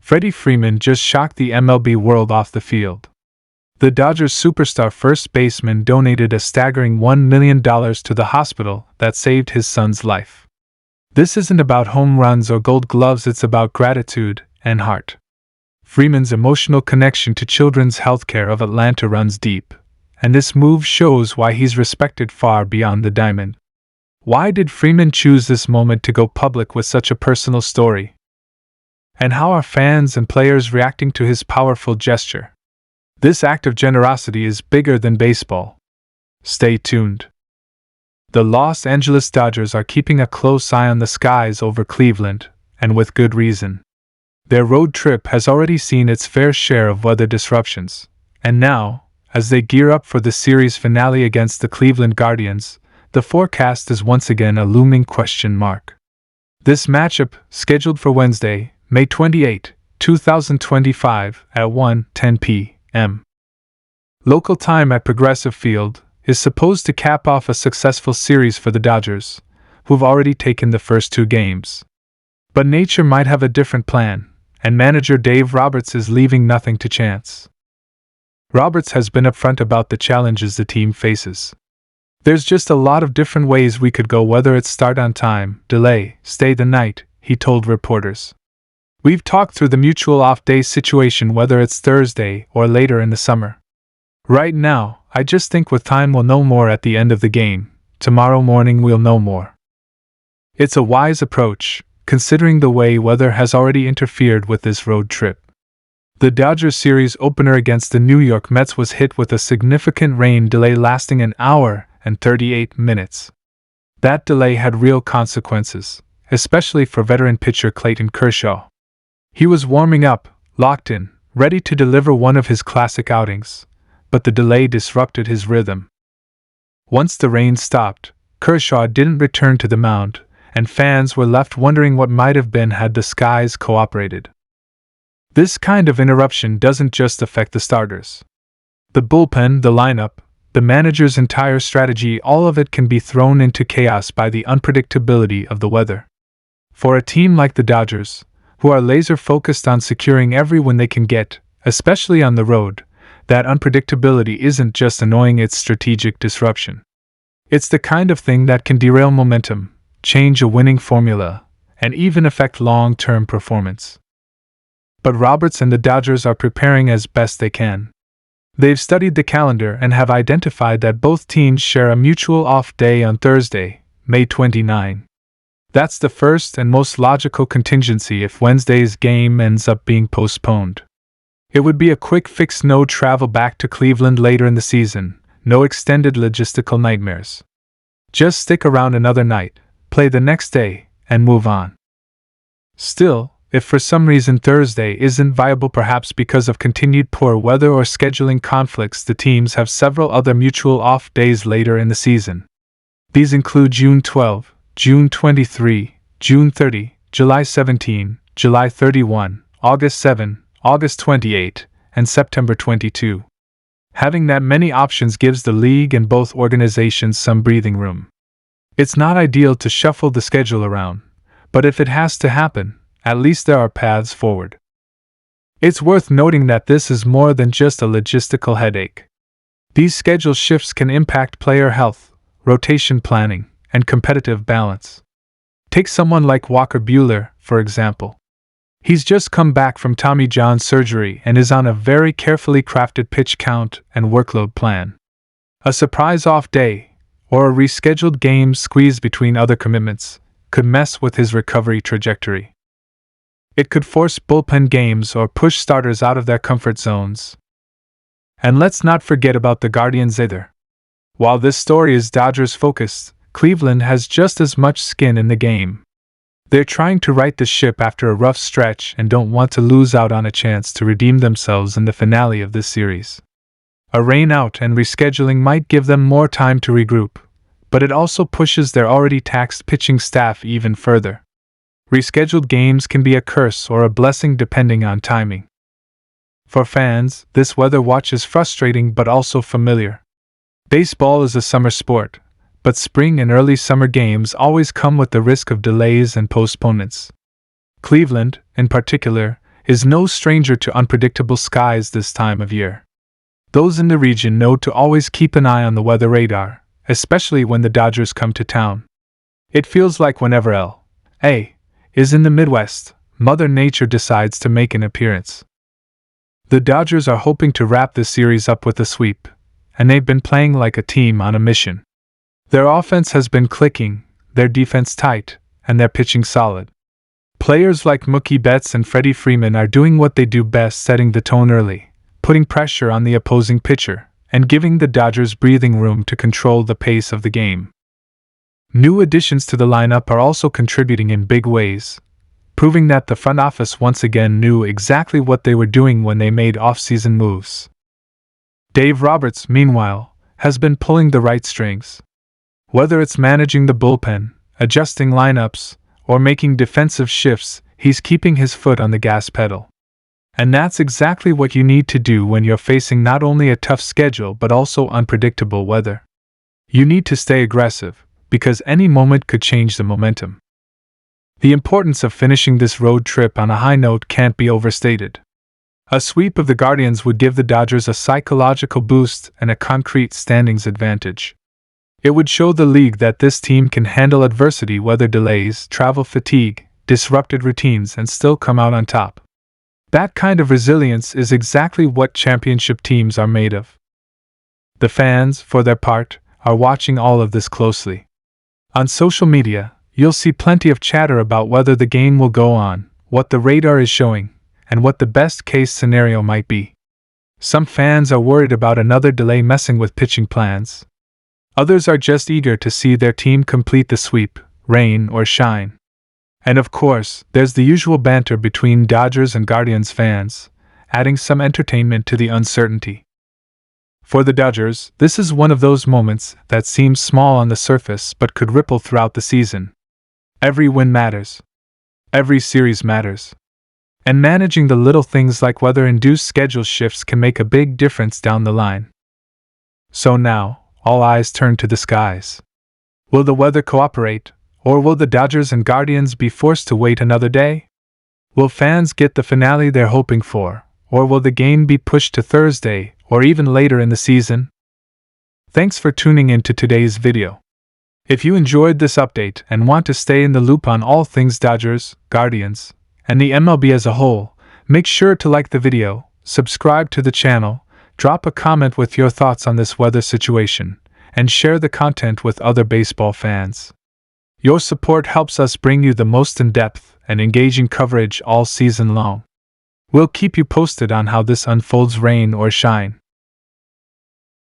Freddie Freeman just shocked the MLB world off the field. The Dodgers superstar first baseman donated a staggering $1 million to the hospital that saved his son's life. This isn't about home runs or gold gloves, it's about gratitude and heart. Freeman's emotional connection to children's healthcare of Atlanta runs deep, and this move shows why he's respected far beyond the diamond. Why did Freeman choose this moment to go public with such a personal story? And how are fans and players reacting to his powerful gesture? This act of generosity is bigger than baseball. Stay tuned. The Los Angeles Dodgers are keeping a close eye on the skies over Cleveland, and with good reason. Their road trip has already seen its fair share of weather disruptions, and now, as they gear up for the series finale against the Cleveland Guardians, the forecast is once again a looming question mark. This matchup, scheduled for Wednesday, May 28, 2025, at 1:10 p.m. local time at Progressive Field, is supposed to cap off a successful series for the Dodgers, who've already taken the first 2 games. But nature might have a different plan, and manager Dave Roberts is leaving nothing to chance. Roberts has been upfront about the challenges the team faces. There's just a lot of different ways we could go, whether it's start on time, delay, stay the night, he told reporters. We've talked through the mutual off-day situation, whether it's Thursday or later in the summer. Right now, I just think with time we'll know more at the end of the game. Tomorrow morning we'll know more. It's a wise approach, considering the way weather has already interfered with this road trip. The Dodgers series opener against the New York Mets was hit with a significant rain delay lasting an hour and 38 minutes. That delay had real consequences, especially for veteran pitcher Clayton Kershaw. He was warming up, locked in, ready to deliver one of his classic outings, but the delay disrupted his rhythm. Once the rain stopped, Kershaw didn't return to the mound, and fans were left wondering what might have been had the skies cooperated. This kind of interruption doesn't just affect the starters. The bullpen, the lineup, the manager's entire strategy, all of it can be thrown into chaos by the unpredictability of the weather. For a team like the Dodgers, who are laser-focused on securing every win they can get, especially on the road, that unpredictability isn't just annoying, it's strategic disruption. It's the kind of thing that can derail momentum, change a winning formula, and even affect long-term performance. But Roberts and the Dodgers are preparing as best they can. They've studied the calendar and have identified that both teams share a mutual off day on Thursday, May 29. That's the first and most logical contingency if Wednesday's game ends up being postponed. It would be a quick fix, no travel back to Cleveland later in the season, no extended logistical nightmares. Just stick around another night, play the next day, and move on. Still, if for some reason Thursday isn't viable, perhaps because of continued poor weather or scheduling conflicts, the teams have several other mutual off days later in the season. These include June 12, June 23, June 30, July 17, July 31, August 7, August 28, and September 22. Having that many options gives the league and both organizations some breathing room. It's not ideal to shuffle the schedule around, but if it has to happen, at least there are paths forward. It's worth noting that this is more than just a logistical headache. These schedule shifts can impact player health, rotation planning, and competitive balance. Take someone like Walker Buehler, for example. He's just come back from Tommy John surgery and is on a very carefully crafted pitch count and workload plan. A surprise off day, or a rescheduled game squeezed between other commitments, could mess with his recovery trajectory. It could force bullpen games or push starters out of their comfort zones. And let's not forget about the Guardians either. While this story is Dodgers-focused, Cleveland has just as much skin in the game. They're trying to right the ship after a rough stretch and don't want to lose out on a chance to redeem themselves in the finale of this series. A rain out and rescheduling might give them more time to regroup, but it also pushes their already taxed pitching staff even further. Rescheduled games can be a curse or a blessing depending on timing. For fans, this weather watch is frustrating but also familiar. Baseball is a summer sport, but spring and early summer games always come with the risk of delays and postponements. Cleveland, in particular, is no stranger to unpredictable skies this time of year. Those in the region know to always keep an eye on the weather radar, especially when the Dodgers come to town. It feels like whenever L.A. is in the Midwest, Mother Nature decides to make an appearance. The Dodgers are hoping to wrap this series up with a sweep, and they've been playing like a team on a mission. Their offense has been clicking, their defense tight, and their pitching solid. Players like Mookie Betts and Freddie Freeman are doing what they do best, setting the tone early, putting pressure on the opposing pitcher, and giving the Dodgers breathing room to control the pace of the game. New additions to the lineup are also contributing in big ways, proving that the front office once again knew exactly what they were doing when they made off-season moves. Dave Roberts, meanwhile, has been pulling the right strings. Whether it's managing the bullpen, adjusting lineups, or making defensive shifts, he's keeping his foot on the gas pedal. And that's exactly what you need to do when you're facing not only a tough schedule but also unpredictable weather. You need to stay aggressive, because any moment could change the momentum. The importance of finishing this road trip on a high note can't be overstated. A sweep of the Guardians would give the Dodgers a psychological boost and a concrete standings advantage. It would show the league that this team can handle adversity, weather delays, travel fatigue, disrupted routines, and still come out on top. That kind of resilience is exactly what championship teams are made of. The fans, for their part, are watching all of this closely. On social media, you'll see plenty of chatter about whether the game will go on, what the radar is showing, and what the best-case scenario might be. Some fans are worried about another delay messing with pitching plans. Others are just eager to see their team complete the sweep, rain or shine. And of course, there's the usual banter between Dodgers and Guardians fans, adding some entertainment to the uncertainty. For the Dodgers, this is one of those moments that seems small on the surface but could ripple throughout the season. Every win matters. Every series matters. And managing the little things like weather-induced schedule shifts can make a big difference down the line. So now, all eyes turn to the skies. Will the weather cooperate, or will the Dodgers and Guardians be forced to wait another day? Will fans get the finale they're hoping for, or will the game be pushed to Thursday, or even later in the season? Thanks for tuning in to today's video. If you enjoyed this update and want to stay in the loop on all things Dodgers, Guardians, and the MLB as a whole, make sure to like the video, subscribe to the channel, drop a comment with your thoughts on this weather situation, and share the content with other baseball fans. Your support helps us bring you the most in-depth and engaging coverage all season long. We'll keep you posted on how this unfolds, rain or shine.